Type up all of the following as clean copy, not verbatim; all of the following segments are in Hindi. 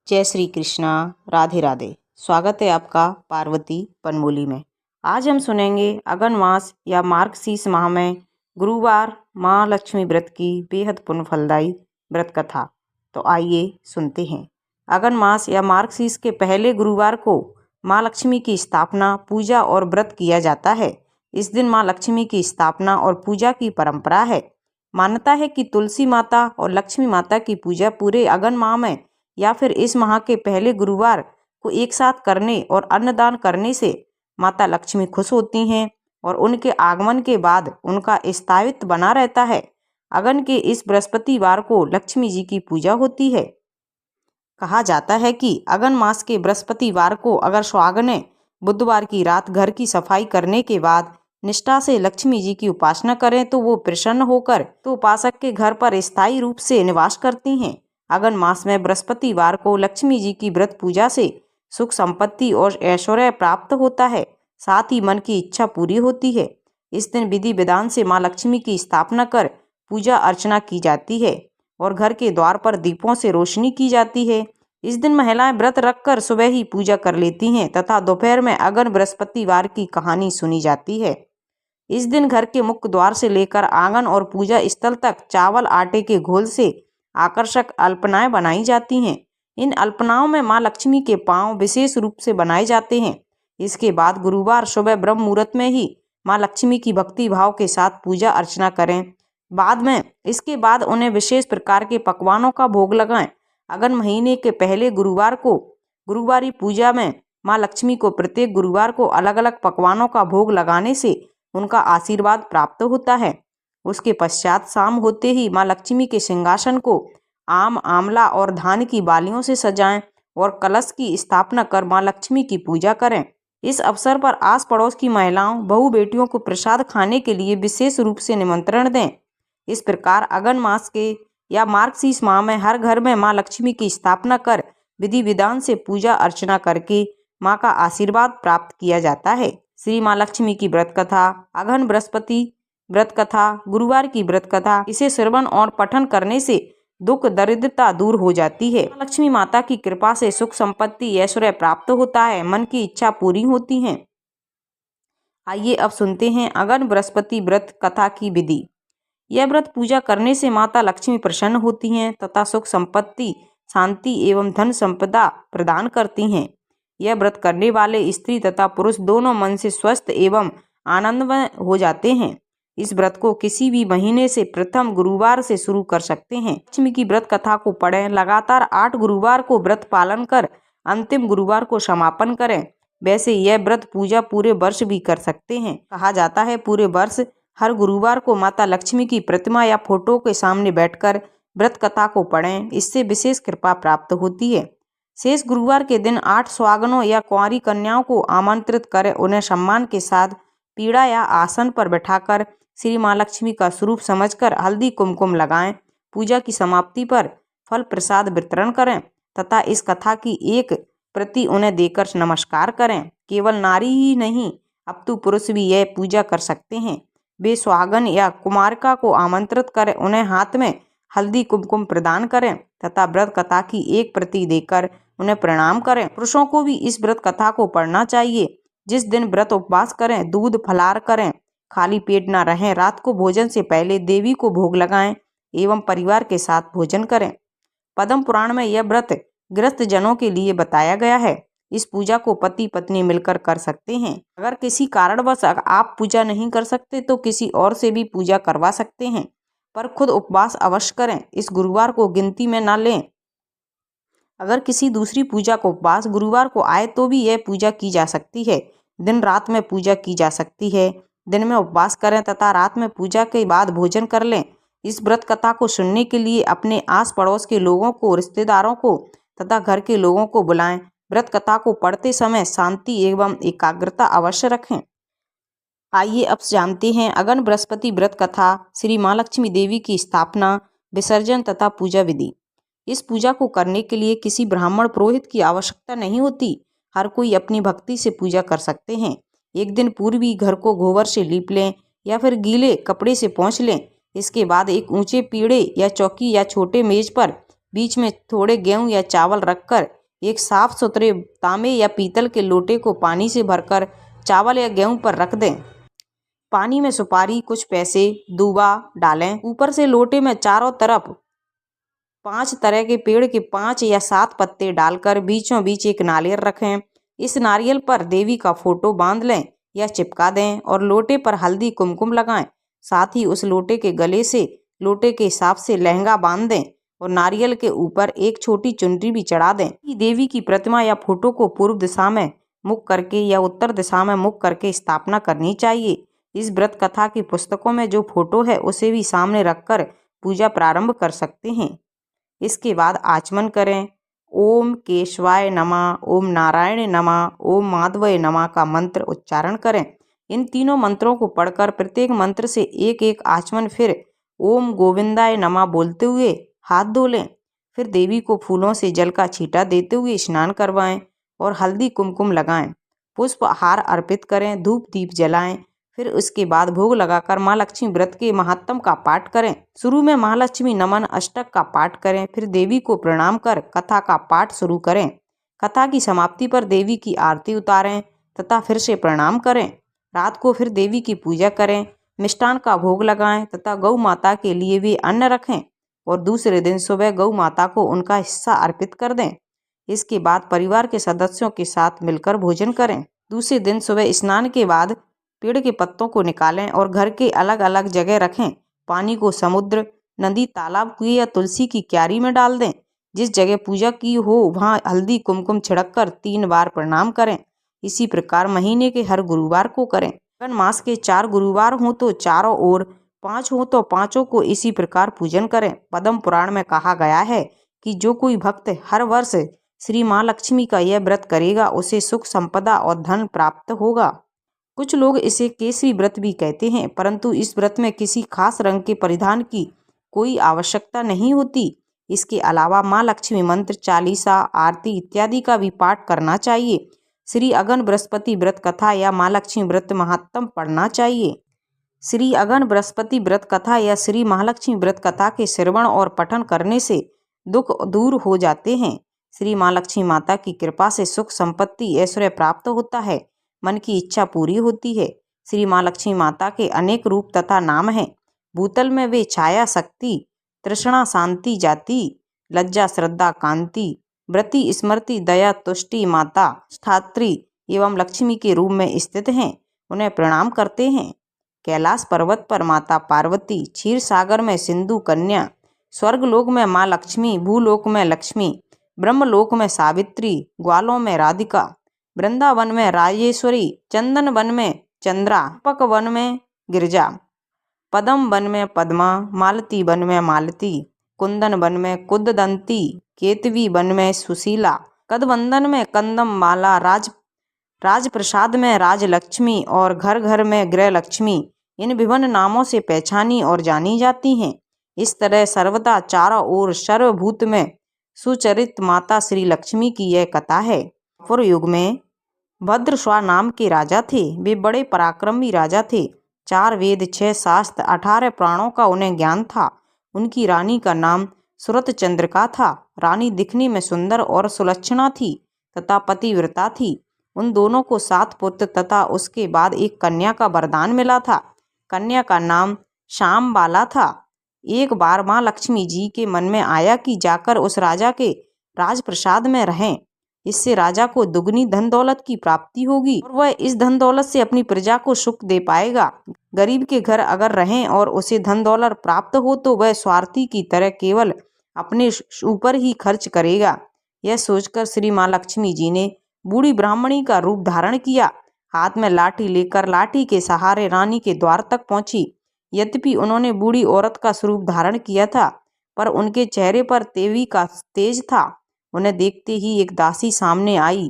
जय श्री कृष्णा। राधे राधे। स्वागत है आपका पार्वती पनमोली में। आज हम सुनेंगे अगन मास या मार्गशीर्ष माह में गुरुवार माँ लक्ष्मी व्रत की बेहद पुण्य फलदायी व्रत कथा। तो आइए सुनते हैं। अगन मास या मार्गशीर्ष के पहले गुरुवार को माँ लक्ष्मी की स्थापना, पूजा और व्रत किया जाता है। इस दिन माँ लक्ष्मी की स्थापना और पूजा की परंपरा है। मान्यता है कि तुलसी माता और लक्ष्मी माता की पूजा पूरे अगन माह में या फिर इस माह के पहले गुरुवार को एक साथ करने और अन्नदान करने से माता लक्ष्मी खुश होती हैं और उनके आगमन के बाद उनका स्थायित्व बना रहता है। अगन के इस बृहस्पतिवार को लक्ष्मी जी की पूजा होती है। कहा जाता है कि अगन मास के बृहस्पतिवार को अगर सुहागन ने बुधवार की रात घर की सफाई करने के बाद निष्ठा से लक्ष्मी जी की उपासना करें तो वो प्रसन्न होकर तो उपासक के घर पर स्थायी रूप से निवास करती हैं। अगन मास में बृहस्पतिवार को लक्ष्मी जी की व्रत पूजा से सुख संपत्ति और ऐश्वर्य प्राप्त होता है, साथ ही मन की इच्छा पूरी होती है। इस दिन विधि विधान से माँ लक्ष्मी की स्थापना कर पूजा अर्चना की जाती है और घर के द्वार पर दीपों से रोशनी की जाती है। इस दिन महिलाएं व्रत रखकर सुबह ही पूजा कर लेती हैं तथा दोपहर में अगन बृहस्पतिवार की कहानी सुनी जाती है। इस दिन घर के मुख्य द्वार से लेकर आंगन और पूजा स्थल तक चावल आटे के घोल से आकर्षक अल्पनाएं बनाई जाती हैं। इन अल्पनाओं में माँ लक्ष्मी के पांव विशेष रूप से बनाए जाते हैं। इसके बाद गुरुवार सुबह ब्रह्म मुहूर्त में ही माँ लक्ष्मी की भक्ति भाव के साथ पूजा अर्चना करें। इसके बाद उन्हें विशेष प्रकार के पकवानों का भोग लगाएं। अगन महीने के पहले गुरुवार को गुरुवारी पूजा में माँ लक्ष्मी को प्रत्येक गुरुवार को अलग अलग पकवानों का भोग लगाने से उनका आशीर्वाद प्राप्त होता है। उसके पश्चात शाम होते ही माँ लक्ष्मी के सिंहासन को आम, आंवला और धान की बालियों से सजाएं और कलश की स्थापना कर माँ लक्ष्मी की पूजा करें। इस अवसर पर आस पड़ोस की महिलाओं, बहू बेटियों को प्रसाद खाने के लिए विशेष रूप से निमंत्रण दें। इस प्रकार अगन मास के या मार्गशीर्ष माह में हर घर में माँ लक्ष्मी की स्थापना कर विधि विधान से पूजा अर्चना करके माँ का आशीर्वाद प्राप्त किया जाता है। श्री माँ लक्ष्मी की व्रत कथा। अगन बृहस्पति व्रत कथा, गुरुवार की व्रत कथा। इसे श्रवण और पठन करने से दुख दरिद्रता दूर हो जाती है। लक्ष्मी माता की कृपा से सुख संपत्ति ऐश्वर्य प्राप्त होता है, मन की इच्छा पूरी होती है। आइए अब सुनते हैं अगन बृहस्पति व्रत कथा की विधि। यह व्रत पूजा करने से माता लक्ष्मी प्रसन्न होती हैं तथा सुख संपत्ति, शांति एवं धन संपदा प्रदान करती हैं। यह व्रत करने वाले स्त्री तथा पुरुष दोनों मन से स्वस्थ एवं आनंदमय हो जाते हैं। इस व्रत को किसी भी महीने से प्रथम गुरुवार से शुरू कर सकते हैं। लक्ष्मी की व्रत कथा को पढ़ें। लगातार 8 गुरुवार को व्रत पालन कर अंतिम गुरुवार को समापन करें। वैसे यह व्रत पूजा पूरे वर्ष भी कर सकते हैं। कहा जाता है पूरे वर्ष हर गुरुवार को माता लक्ष्मी की प्रतिमा या फोटो के सामने बैठकर व्रत कथा को पढ़ें। इससे विशेष कृपा प्राप्त होती है। शेष गुरुवार के दिन 8 सुहागनों या कुंवारी कन्याओं को आमंत्रित करें। उन्हें सम्मान के साथ पीढ़ा या आसन पर बैठाकर श्री माँ लक्ष्मी का स्वरूप समझकर हल्दी कुमकुम लगाएं। पूजा की समाप्ति पर फल प्रसाद वितरण करें तथा इस कथा की एक प्रति उन्हें देकर नमस्कार करें। केवल नारी ही नहीं अपितु पुरुष भी यह पूजा कर सकते हैं। वे सुहागन या कुमारिका को आमंत्रित करें, उन्हें हाथ में हल्दी कुमकुम प्रदान करें तथा व्रत कथा की एक प्रति देकर उन्हें प्रणाम करें। पुरुषों को भी इस व्रत कथा को पढ़ना चाहिए। जिस दिन व्रत उपवास करें, दूध फलाहार करें, खाली पेट न रहें। रात को भोजन से पहले देवी को भोग लगाएं एवं परिवार के साथ भोजन करें। पद्म पुराण में यह व्रत गृहस्थ जनों के लिए बताया गया है। इस पूजा को पति पत्नी मिलकर कर सकते हैं। अगर किसी कारणवश आप पूजा नहीं कर सकते तो किसी और से भी पूजा करवा सकते हैं, पर खुद उपवास अवश्य करें। इस गुरुवार को गिनती में न लें। अगर किसी दूसरी पूजा को उपवास गुरुवार को आए तो भी यह पूजा की जा सकती है। दिन रात में पूजा की जा सकती है। दिन में उपवास करें तथा रात में पूजा के बाद भोजन कर लें। इस व्रत कथा को सुनने के लिए अपने आस पड़ोस के लोगों को, रिश्तेदारों को तथा घर के लोगों को बुलाएं। व्रत कथा को पढ़ते समय शांति एवं एकाग्रता अवश्य रखें। आइए अब जानते हैं अगन बृहस्पति व्रत कथा, श्री माँ लक्ष्मी देवी की स्थापना, विसर्जन तथा पूजा विधि। इस पूजा को करने के लिए किसी ब्राह्मण पुरोहित की आवश्यकता नहीं होती। हर कोई अपनी भक्ति से पूजा कर सकते हैं। एक दिन पूर्व ही घर को गोबर से लीप लें या फिर गीले कपड़े से पोंछ लें। इसके बाद एक ऊंचे पीढ़े या चौकी या छोटे मेज पर बीच में थोड़े गेहूं या चावल रखकर एक साफ सुथरे तांबे या पीतल के लोटे को पानी से भरकर चावल या गेहूं पर रख दें। पानी में सुपारी, कुछ पैसे, दूबा डालें। ऊपर से लोटे में चारों तरफ 5 तरह के पेड़ के 5 या 7 पत्ते डालकर बीचों बीच एक नारियल रखें। इस नारियल पर देवी का फोटो बांध लें या चिपका दें और लोटे पर हल्दी कुमकुम लगाएं। साथ ही उस लोटे के गले से लोटे के हिसाब से लहंगा बांध दें और नारियल के ऊपर एक छोटी चुनरी भी चढ़ा दें। देवी की प्रतिमा या फोटो को पूर्व दिशा में मुख करके या उत्तर दिशा में मुख करके स्थापना करनी चाहिए। इस व्रत कथा की पुस्तकों में जो फोटो है उसे भी सामने रखकर पूजा प्रारंभ कर सकते हैं। इसके बाद आचमन करें। ओम केशवाय नमः, ओम नारायण नमः, ओम माधवाय नमः का मंत्र उच्चारण करें। इन तीनों मंत्रों को पढ़कर प्रत्येक मंत्र से एक एक आचमन, फिर ओम गोविंदाय नमः बोलते हुए हाथ धो लें। फिर देवी को फूलों से जल का छींटा देते हुए स्नान करवाएं और हल्दी कुमकुम लगाएं। पुष्प हार अर्पित करें, धूप दीप जलाएं। फिर उसके बाद भोग लगाकर माँ लक्ष्मी व्रत के महात्म का पाठ करें। शुरू में महालक्ष्मी नमन अष्टक का पाठ करें, फिर देवी को प्रणाम कर कथा का पाठ शुरू करें। कथा की समाप्ति पर देवी की आरती उतारें तथा फिर से प्रणाम करें। रात को फिर देवी की पूजा करें, मिष्ठान का भोग लगाएं तथा गौ माता के लिए भी अन्न रखें और दूसरे दिन सुबह गौ माता को उनका हिस्सा अर्पित कर दें। इसके बाद परिवार के सदस्यों के साथ मिलकर भोजन करें। दूसरे दिन सुबह स्नान के बाद पेड़ के पत्तों को निकालें और घर के अलग अलग जगह रखें। पानी को समुद्र, नदी, तालाब, कुएं या तुलसी की क्यारी में डाल दें। जिस जगह पूजा की हो वहां हल्दी कुमकुम छिड़ककर 3 बार प्रणाम करें। इसी प्रकार महीने के हर गुरुवार को करें। अगर मास के 4 गुरुवार हों तो चारों ओर, 5 हों तो पांचों को इसी प्रकार पूजन करें। पद्म पुराण में कहा गया है कि जो कोई भक्त हर वर्ष श्री माँ लक्ष्मी का यह व्रत करेगा उसे सुख, संपदा और धन प्राप्त होगा। कुछ लोग इसे केसरी व्रत भी कहते हैं, परंतु इस व्रत में किसी खास रंग के परिधान की कोई आवश्यकता नहीं होती। इसके अलावा माँ लक्ष्मी मंत्र, चालीसा, आरती इत्यादि का भी पाठ करना चाहिए। श्री अगन बृहस्पति व्रत कथा या माँ लक्ष्मी व्रत महात्म पढ़ना चाहिए। श्री अगन बृहस्पति व्रत कथा या श्री महालक्ष्मी व्रत कथा के श्रवण और पठन करने से दुख दूर हो जाते हैं। श्री माँ लक्ष्मी माता की कृपा से सुख, संपत्ति, ऐश्वर्य प्राप्त होता है। मन की इच्छा पूरी होती है। श्री माँ लक्ष्मी माता के अनेक रूप तथा नाम हैं। भूतल में वे छाया शक्ति, तृष्णा शांति जाति, लज्जा श्रद्धा कांति, व्रति स्मृति दया तुष्टि माता, स्थात्री एवं लक्ष्मी के रूप में स्थित हैं। उन्हें प्रणाम करते हैं। कैलाश पर्वत पर माता पार्वती, क्षीर सागर में सिंधु कन्या, स्वर्गलोक में माँ लक्ष्मी, भूलोक में लक्ष्मी, ब्रह्मलोक में सावित्री, ग्वालों में राधिका, वृंदावन में राजेश्वरी, चंदन वन में चंद्रा, पक वन में गिरजा, पदम वन में पद्मा, मालती वन में मालती, कुंदन वन में कुददंती, केतवी वन में सुशीला, कदबंदन में कंदम माला, राजप्रसाद में राजलक्ष्मी और घर घर में गृह लक्ष्मी इन विभिन्न नामों से पहचानी और जानी जाती हैं। इस तरह सर्वदा चारों ओर सर्वभूत में सुचरित माता श्री लक्ष्मी की यह कथा है। पूर्व युग में भद्रश्वा नाम के राजा थे। वे बड़े पराक्रमी राजा थे। 4 वेद, 6 शास्त्र, 18 प्राणों का उन्हें ज्ञान था। उनकी रानी का नाम सुरतचंद्रिका था। रानी दिखने में सुंदर और सुलक्षणा थी तथा पतिव्रता थी। उन दोनों को 7 पुत्र तथा उसके बाद एक कन्या का वरदान मिला था। कन्या का नाम श्यामबाला था। एक बार माँ लक्ष्मी जी के मन में आया कि जाकर उस राजा के राजप्रसाद में रहें। इससे राजा को दुगनी धन दौलत की प्राप्ति होगी और वह इस धन दौलत से अपनी प्रजा को सुख दे पाएगा। गरीब के घर अगर रहें और उसे धन दौलत प्राप्त हो तो वह स्वार्थी की तरह केवल अपने ऊपर ही खर्च करेगा। यह सोचकर श्री माँ लक्ष्मी जी ने बूढ़ी ब्राह्मणी का रूप धारण किया। हाथ में लाठी लेकर लाठी के सहारे रानी के द्वार तक पहुंची। यद्यपि उन्होंने बूढ़ी औरत का स्वरूप धारण किया था, पर उनके चेहरे पर देवी का तेज था। उन्हें देखते ही एक दासी सामने आई।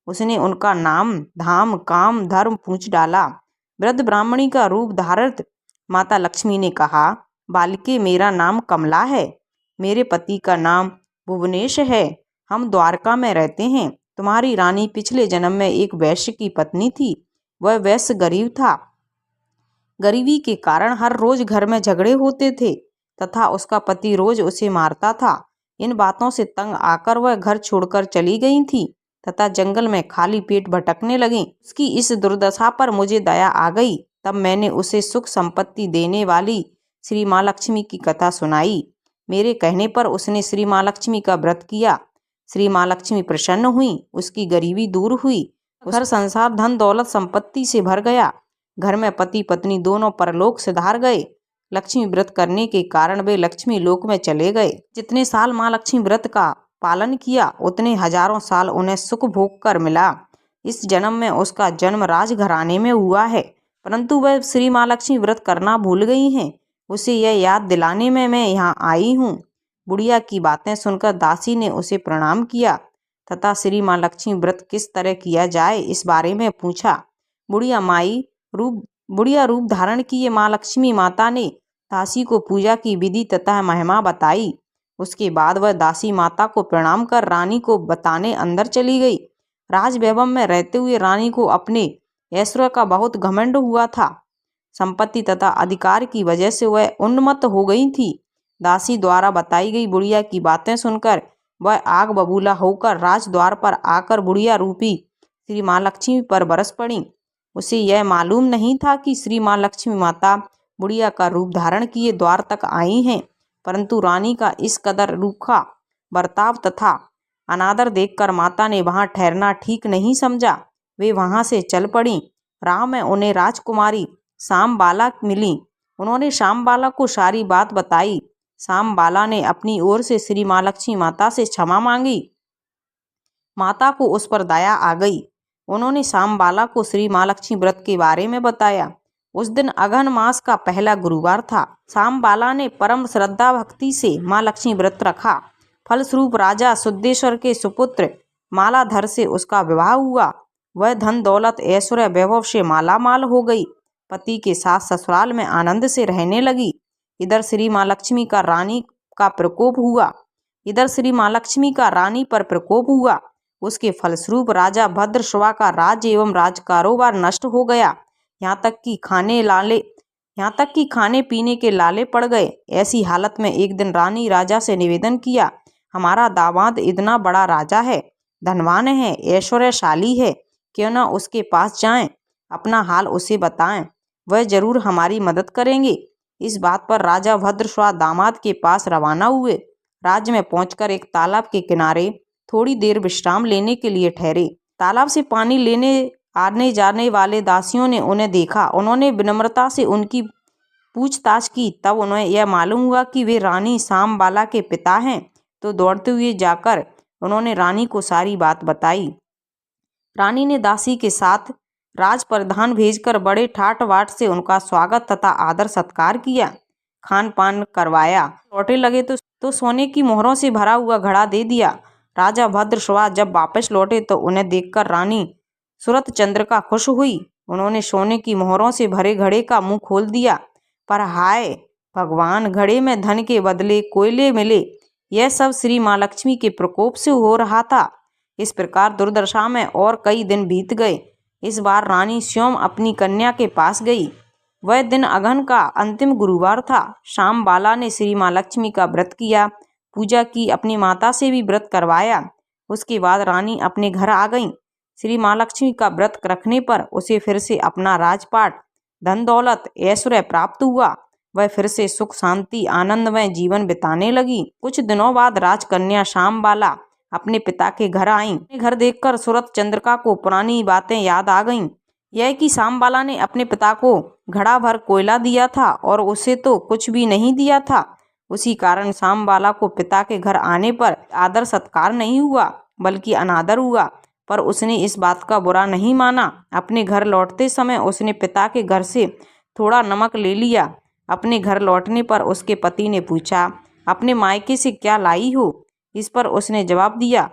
उसने उनका नाम, धाम, काम, धर्म पूछ डाला। वृद्ध ब्राह्मणी का रूप धारित माता लक्ष्मी ने कहा, बालिके, मेरा नाम कमला है। मेरे पति का नाम भुवनेश है। हम द्वारका में रहते हैं। तुम्हारी रानी पिछले जन्म में एक वैश्य की पत्नी थी। वह वैश्य गरीब था। गरीबी के कारण हर रोज घर में झगड़े होते थे तथा उसका पति रोज उसे मारता था। इन बातों से तंग आकर वह घर छोड़कर चली गई थी तथा जंगल में खाली पेट भटकने लगी। उसकी इस दुर्दशा पर मुझे दया आ गई। तब मैंने उसे सुख संपत्ति देने वाली श्री माँ लक्ष्मी की कथा सुनाई। मेरे कहने पर उसने श्री माँ लक्ष्मी का व्रत किया। श्री माँ लक्ष्मी प्रसन्न हुई, उसकी गरीबी दूर हुई, घर संसार धन दौलत संपत्ति से भर गया। घर में पति पत्नी दोनों परलोक सिधार गए। लक्ष्मी व्रत करने के कारण वे लक्ष्मी लोक में चले गए। जितने साल माँ लक्ष्मी व्रत का पालन किया उतने हजारों साल उन्हें सुख भोग कर मिला। इस जन्म में उसका जन्म राजघराने में हुआ है, परंतु वह श्री माँ लक्ष्मी व्रत करना भूल गई हैं। उसे यह याद दिलाने में मैं यहाँ आई हूँ। बुढ़िया की बातें सुनकर दासी ने उसे प्रणाम किया तथा श्री माँ लक्ष्मी व्रत किस तरह किया जाए इस बारे में पूछा। बुढ़िया रूप धारण किए माँ लक्ष्मी माता ने दासी को पूजा की विधि तथा महिमा बताई। उसके बाद वह दासी माता को प्रणाम कर रानी को बताने अंदर चली गई। राज वैभव में रहते हुए रानी को अपने ऐश्वर्य का बहुत घमंड हुआ था। संपत्ति तथा अधिकार की वजह से वह उन्मत्त हो गई थी। दासी द्वारा बताई गई बुढ़िया की बातें सुनकर वह आग बबूला होकर राजद्वार पर आकर बुढ़िया रूपी श्री माँ लक्ष्मी पर बरस पड़ी। उसे यह मालूम नहीं था कि श्री माँ लक्ष्मी माता बुढ़िया का रूप धारण किए द्वार तक आई हैं, परंतु रानी का इस कदर रूखा बर्ताव तथा अनादर देखकर माता ने वहां ठहरना ठीक नहीं समझा। वे वहां से चल पड़ी। राह में उन्हें राजकुमारी शामबाला मिली। उन्होंने शामबाला को सारी बात बताई। शामबाला ने अपनी ओर से श्री माँ लक्ष्मी माता से क्षमा मांगी। माता को उस पर दया आ गई। उन्होंने शामबाला को श्री माँ लक्ष्मी व्रत के बारे में बताया। उस दिन अघन मास का पहला गुरुवार था। शामबाला ने परम श्रद्धा भक्ति से माँ लक्ष्मी व्रत रखा। फलस्वरूप राजा शुद्धेश्वर के सुपुत्र मालाधर से उसका विवाह हुआ। वह धन दौलत ऐश्वर्य वैभव से मालामाल हो गई। पति के साथ ससुराल में आनंद से रहने लगी। इधर श्री माँ लक्ष्मी का रानी पर प्रकोप हुआ। उसके फलस्वरूप राजा भद्रश्वा का राज्य एवं राज कारोबार नष्ट हो गया। यहाँ तक कि खाने पीने के लाले पड़ गए। ऐसी हालत में एक दिन रानी राजा से निवेदन किया, हमारा दामाद इतना बड़ा राजा है, धनवान है, ऐश्वर्यशाली है, क्यों न उसके पास जाएं, अपना हाल उसे बताएं, वह जरूर हमारी मदद करेंगे। इस बात पर राजा भद्रश्वा दामाद के पास रवाना हुए। राज्य में पहुंचकर एक तालाब के किनारे थोड़ी देर विश्राम लेने के लिए ठहरे। तालाब से पानी लेने आने जाने वाले दासियों ने उन्हें देखा। उन्होंने विनम्रता से उनकी पूछताछ की। तब उन्हें यह मालूम हुआ कि वे रानी शामबाला के पिता हैं। तो दौड़ते हुए जाकर उन्होंने रानी को सारी बात बताई। रानी ने दासी के साथ राज प्रधान भेजकर बड़े ठाट बाट से उनका स्वागत तथा आदर सत्कार किया, खान पान करवाया। लौटे लगे तो सोने की मोहरों से भरा हुआ घड़ा दे दिया। राजा भद्रश्वा जब वापस लौटे तो उन्हें देखकर रानी सूरत चंद्रिका खुश हुई। उन्होंने सोने की मोहरों से भरे घड़े का मुंह खोल दिया, पर हाय भगवान, घड़े में धन के बदले कोयले मिले। यह सब श्री माँ लक्ष्मी के प्रकोप से हो रहा था। इस प्रकार दुर्दशा में और कई दिन बीत गए। इस बार रानी स्वयं अपनी कन्या के पास गई। वह दिन अघन का अंतिम गुरुवार था। शामबाला ने श्री माँ लक्ष्मी का व्रत किया, पूजा की, अपनी माता से भी व्रत करवाया। उसके बाद रानी अपने घर आ गई। श्री माँ लक्ष्मी का व्रत रखने पर उसे फिर से अपना राजपाट, धन दौलत, ऐश्वर्य प्राप्त हुआ। वह फिर से सुख शांति आनंदमय जीवन बिताने लगी। कुछ दिनों बाद राजकन्या शामबाला अपने पिता के घर आई। घर देखकर सूरत चंद्रिका को पुरानी बातें याद आ गईं। यह कि शामबाला ने अपने पिता को घड़ा भर कोयला दिया था और उसे तो कुछ भी नहीं दिया था। उसी कारण शामबाला को पिता के घर आने पर आदर सत्कार नहीं हुआ बल्कि अनादर हुआ। पर उसने इस बात का बुरा नहीं माना। अपने घर लौटते समय उसने पिता के घर से थोड़ा नमक ले लिया। अपने घर लौटने पर उसके पति ने पूछा, अपने मायके से क्या लाई हो? इस पर उसने जवाब दिया,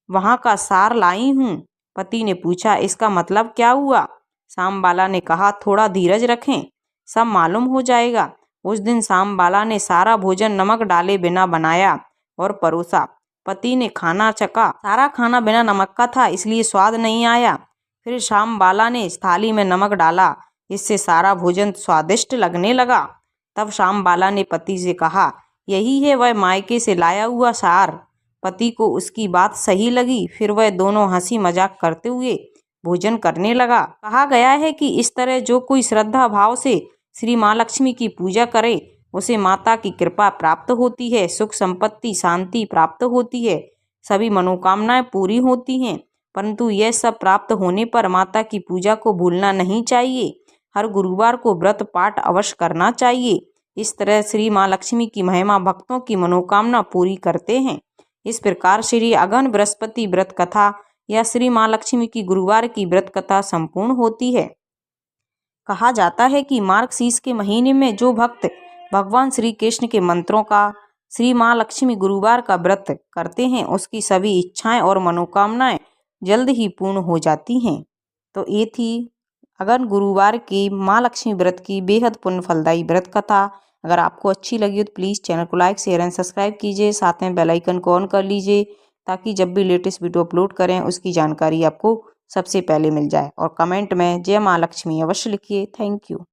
वहाँ का सार लाई हूँ। पति ने पूछा, इसका मतलब क्या हुआ? शामबाला ने कहा, थोड़ा धीरज रखें, सब मालूम हो जाएगा। उस दिन शामबाला ने सारा भोजन नमक डाले बिना बनाया और परोसा। पति ने खाना चखा, सारा खाना बिना नमक का था, इसलिए स्वाद नहीं आया। फिर शामबाला ने थाली में नमक डाला, इससे सारा भोजन स्वादिष्ट लगने लगा। तब शामबाला ने पति से कहा, यही है वह मायके से लाया हुआ सार। पति को उसकी बात सही लगी, फिर वह दोनों हंसी मजाक करते हुए भोजन करने लगा। कहा गया है कि इस तरह जो कोई श्रद्धा भाव से श्री माँ लक्ष्मी की पूजा करे उसे माता की कृपा प्राप्त होती है, सुख संपत्ति शांति प्राप्त होती है, सभी मनोकामनाएं पूरी होती हैं। परंतु यह सब प्राप्त होने पर माता की पूजा को भूलना नहीं चाहिए। हर गुरुवार को व्रत पाठ अवश्य करना चाहिए। इस तरह श्री माँ लक्ष्मी की महिमा भक्तों की मनोकामना पूरी करते हैं। इस प्रकार श्री अगहन बृहस्पति व्रत कथा या श्री माँ लक्ष्मी की गुरुवार की व्रत कथा संपूर्ण होती है। कहा जाता है कि मार्गशीर्ष के महीने में जो भक्त भगवान श्री कृष्ण के मंत्रों का श्री माँ लक्ष्मी गुरुवार का व्रत करते हैं उसकी सभी इच्छाएं और मनोकामनाएं जल्द ही पूर्ण हो जाती हैं। तो ये थी अगहन गुरुवार की माँ लक्ष्मी व्रत की बेहद पुण्य फलदायी व्रत कथा। अगर आपको अच्छी लगी हो तो प्लीज़ चैनल को लाइक शेयर एंड सब्सक्राइब कीजिए, साथ में बेल आइकन को ऑन कर लीजिए ताकि जब भी लेटेस्ट वीडियो अपलोड करें उसकी जानकारी आपको सबसे पहले मिल जाए। और कमेंट में जय माँ लक्ष्मी अवश्य लिखिए। Thank you.